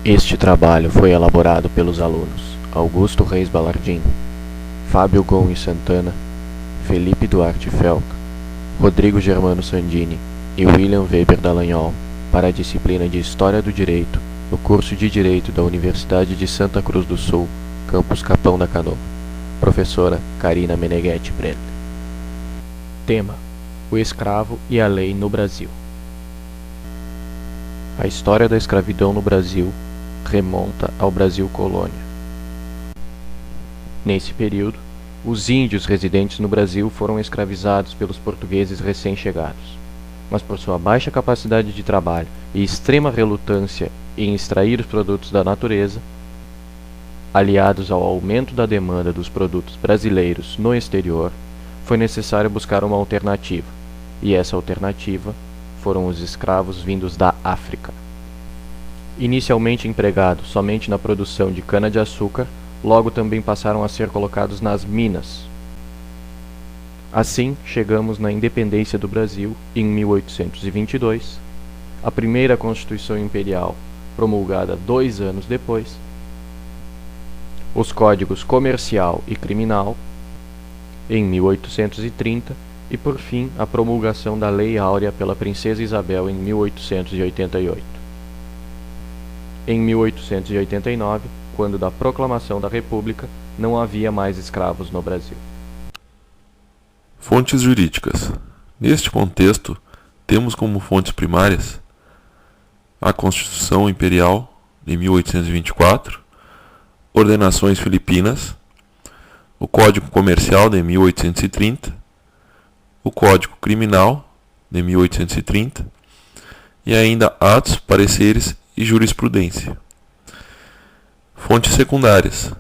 Este trabalho foi elaborado pelos alunos Augusto Reis Balardim, Fábio Gomes Santana, Felipe Duarte Felca, Rodrigo Germano Sandini e William Weber Dallagnol para a disciplina de História do Direito no curso de Direito da Universidade de Santa Cruz do Sul, campus Capão da Canoa. Professora Karina Meneghetti Brenner. Tema: o escravo e a lei no Brasil. A história da escravidão no Brasil remonta ao Brasil colônia. Nesse período, os índios residentes no Brasil foram escravizados pelos portugueses recém-chegados, mas por sua baixa capacidade de trabalho e extrema relutância em extrair os produtos da natureza, aliados ao aumento da demanda dos produtos brasileiros no exterior, foi necessário buscar uma alternativa, e essa alternativa foram os escravos vindos da África. Inicialmente empregados somente na produção de cana-de-açúcar, logo também passaram a ser colocados nas minas. Assim, chegamos na independência do Brasil em 1822, a primeira Constituição Imperial, promulgada 2 anos depois, os Códigos Comercial e Criminal, em 1830, e por fim a promulgação da Lei Áurea pela Princesa Isabel em 1888. Em 1889, quando da proclamação da República, não havia mais escravos no Brasil. Fontes jurídicas. Neste contexto, temos como fontes primárias a Constituição Imperial de 1824, Ordenações Filipinas, o Código Comercial de 1830, o Código Criminal de 1830 e ainda atos, pareceres e jurisprudência. Fontes secundárias.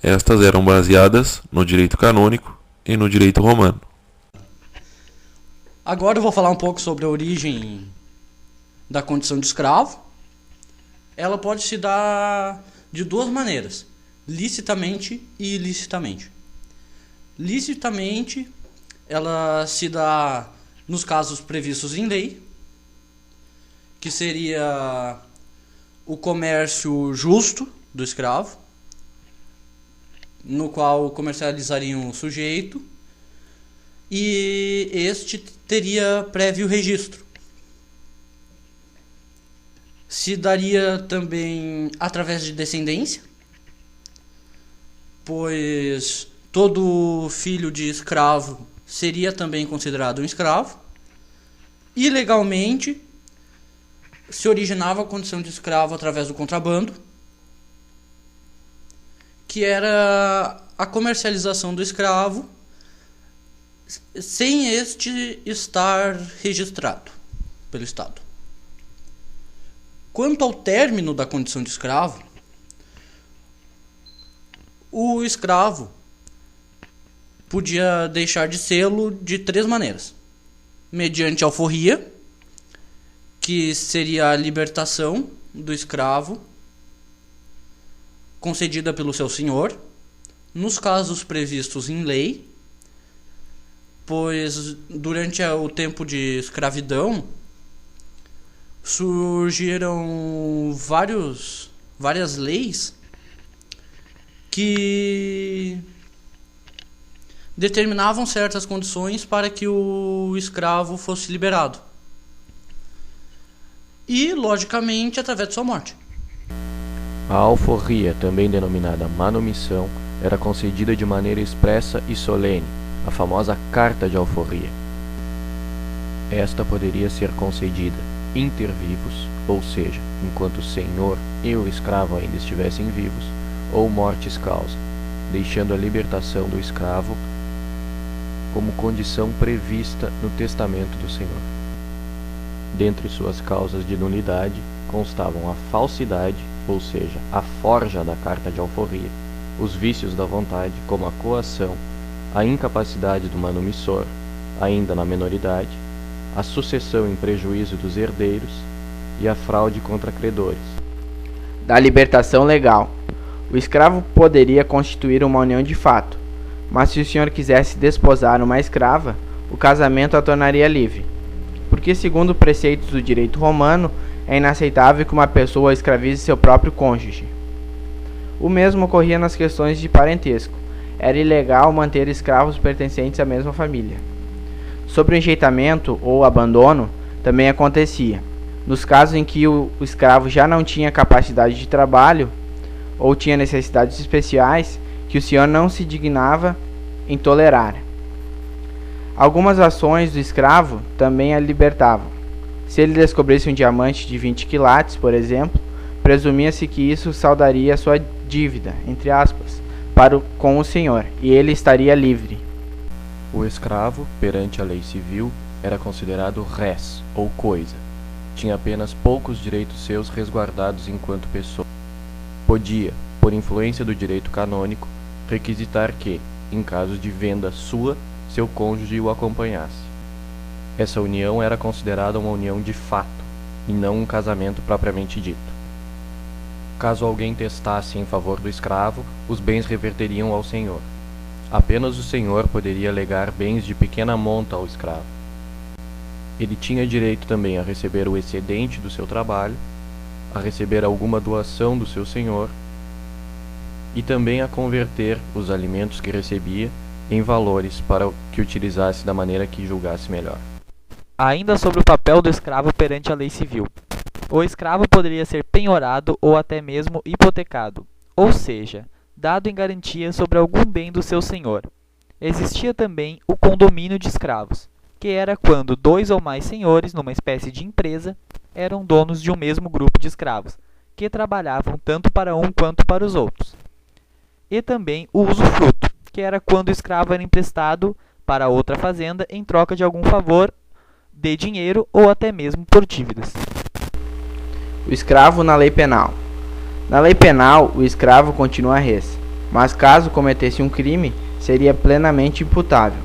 Estas eram baseadas no direito canônico e no direito romano. Agora eu vou falar um pouco sobre a origem da condição de escravo. Ela pode se dar de 2 maneiras: licitamente e ilicitamente. Licitamente, ela se dá nos casos previstos em lei, que seria o comércio justo do escravo, no qual comercializariam o sujeito, e este teria prévio registro. Se daria também através de descendência, pois todo filho de escravo seria também considerado um escravo, e legalmente se originava a condição de escravo através do contrabando, que era a comercialização do escravo sem este estar registrado pelo Estado. Quanto ao término da condição de escravo, o escravo podia deixar de sê-lo de 3 maneiras: mediante alforria, que seria a libertação do escravo concedida pelo seu senhor, nos casos previstos em lei, pois durante o tempo de escravidão surgiram várias leis que determinavam certas condições para que o escravo fosse liberado. E, logicamente, através de sua morte. A alforria, também denominada manumissão, era concedida de maneira expressa e solene, a famosa Carta de Alforria. Esta poderia ser concedida inter vivos, ou seja, enquanto o senhor e o escravo ainda estivessem vivos, ou mortis causa, deixando a libertação do escravo como condição prevista no testamento do senhor. Dentre suas causas de nulidade constavam a falsidade, ou seja, a forja da carta de alforria, os vícios da vontade, como a coação, a incapacidade do manumissor, ainda na menoridade, a sucessão em prejuízo dos herdeiros e a fraude contra credores. Da libertação legal. O escravo poderia constituir uma união de fato, mas se o senhor quisesse desposar uma escrava, o casamento a tornaria livre, porque segundo preceitos do direito romano, é inaceitável que uma pessoa escravize seu próprio cônjuge. O mesmo ocorria nas questões de parentesco. Era ilegal manter escravos pertencentes à mesma família. Sobre o enjeitamento ou abandono, também acontecia. Nos casos em que o escravo já não tinha capacidade de trabalho ou tinha necessidades especiais que o senhor não se dignava em tolerar. Algumas ações do escravo também a libertavam. Se ele descobrisse um diamante de 20 quilates, por exemplo, presumia-se que isso saldaria sua dívida, entre aspas, com o senhor, e ele estaria livre. O escravo, perante a lei civil, era considerado res, ou coisa. Tinha apenas poucos direitos seus resguardados enquanto pessoa. Podia, por influência do direito canônico, requisitar que, em caso de venda sua, seu cônjuge o acompanhasse. Essa união era considerada uma união de fato, e não um casamento propriamente dito. Caso alguém testasse em favor do escravo, os bens reverteriam ao senhor. Apenas o senhor poderia legar bens de pequena monta ao escravo. Ele tinha direito também a receber o excedente do seu trabalho, a receber alguma doação do seu senhor e também a converter os alimentos que recebia em valores para que utilizasse da maneira que julgasse melhor. Ainda sobre o papel do escravo perante a lei civil. O escravo poderia ser penhorado ou até mesmo hipotecado, ou seja, dado em garantia sobre algum bem do seu senhor. Existia também o condomínio de escravos, que era quando 2 ou mais senhores, numa espécie de empresa, eram donos de um mesmo grupo de escravos, que trabalhavam tanto para um quanto para os outros. E também o usufruto, que era quando o escravo era emprestado para outra fazenda em troca de algum favor de dinheiro ou até mesmo por dívidas. O escravo na lei penal. Na lei penal, o escravo continua res, mas caso cometesse um crime, seria plenamente imputável.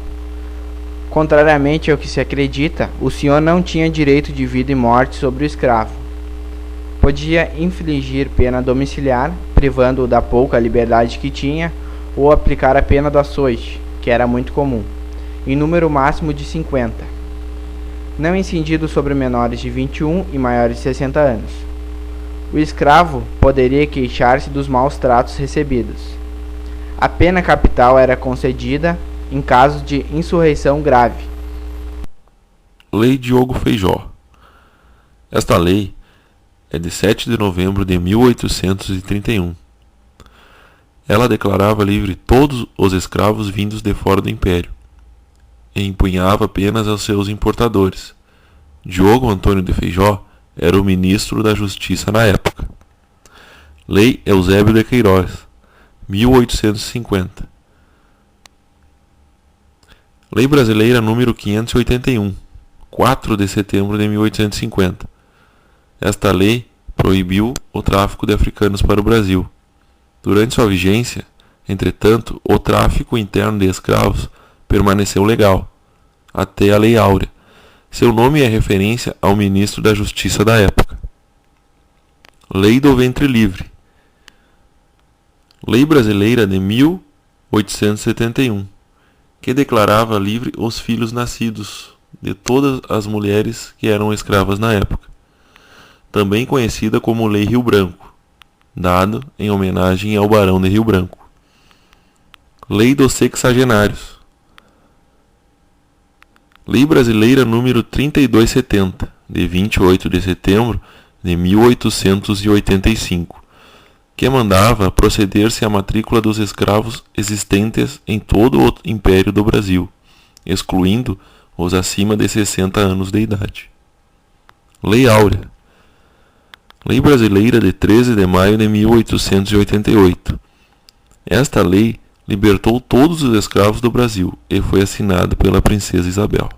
Contrariamente ao que se acredita, o senhor não tinha direito de vida e morte sobre o escravo. Podia infligir pena domiciliar, privando-o da pouca liberdade que tinha, ou aplicar a pena do açoite, que era muito comum, em número máximo de 50. Não incidido sobre menores de 21 e maiores de 60 anos. O escravo poderia queixar-se dos maus tratos recebidos. A pena capital era concedida em caso de insurreição grave. Lei Diogo Feijó. Esta lei é de 7 de novembro de 1831. Ela declarava livre todos os escravos vindos de fora do império e empunhava apenas aos seus importadores. Diogo Antônio de Feijó era o ministro da Justiça na época. Lei Eusébio de Queiroz, 1850. Lei Brasileira número 581, 4 de setembro de 1850. Esta lei proibiu o tráfico de africanos para o Brasil. Durante sua vigência, entretanto, o tráfico interno de escravos permaneceu legal, até a Lei Áurea. Seu nome é referência ao ministro da Justiça da época. Lei do Ventre Livre. Lei Brasileira de 1871, que declarava livre os filhos nascidos de todas as mulheres que eram escravas na época, também conhecida como Lei Rio Branco, dado em homenagem ao Barão de Rio Branco. Lei dos Sexagenários. Lei Brasileira número 3270, de 28 de setembro de 1885, que mandava proceder-se à matrícula dos escravos existentes em todo o Império do Brasil, excluindo os acima de 60 anos de idade. Lei Áurea. Lei Brasileira de 13 de maio de 1888. Esta lei libertou todos os escravos do Brasil e foi assinada pela Princesa Isabel.